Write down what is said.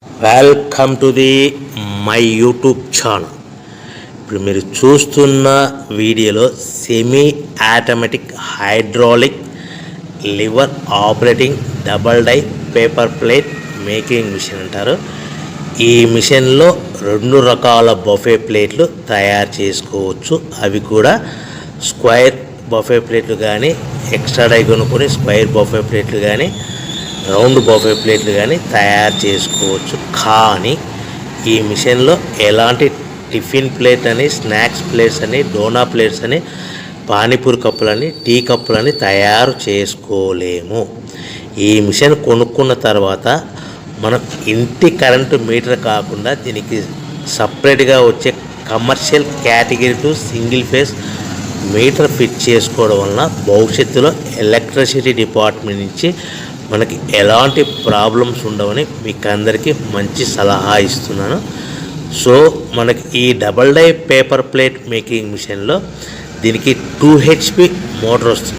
Welcome to the my YouTube channel. ఇప్పుడు మీరు చూస్తున్న వీడియోలో semi automatic hydraulic lever operating double die paper plate making machine అంటారు. ఈ మిషన్లో 2 రకాల బఫే ప్లేట్లు తయారు చేసుకోవచ్చు. అవి కూడా స్క్వేర్ బఫే ప్లేట్లు కానీ, ఎక్స్ట్రా డై కొనుక్కొని స్క్వేర్ బఫే ప్లేట్లు కానీ, రౌండ్ బఫే ప్లేట్లు కానీ తయారు చేసుకోవచ్చు. కానీ ఈ మిషన్లో ఎలాంటి టిఫిన్ ప్లేట్ అని, స్నాక్స్ ప్లేట్స్ అని, డోనా ప్లేట్స్ అని, పానీపూరి కప్పులని, టీ కప్పులని తయారు చేసుకోలేము. ఈ మిషన్ కొనుక్కున్న తర్వాత మనం ఇంటి కరెంటు మీటర్ కాకుండా దీనికి సపరేట్గా వచ్చే commercial category to single phase metre fit చేసుకోవడం వలన భవిష్యత్తులో ఎలక్ట్రిసిటీ డిపార్ట్మెంట్ నుంచి మనకి ఎలాంటి ప్రాబ్లమ్స్ ఉండవని మీకు అందరికీ మంచి సలహా ఇస్తున్నాను. సో మనకి ఈ double die paper plate making మిషన్లో దీనికి 2 HP మోటార్ వస్తుంది.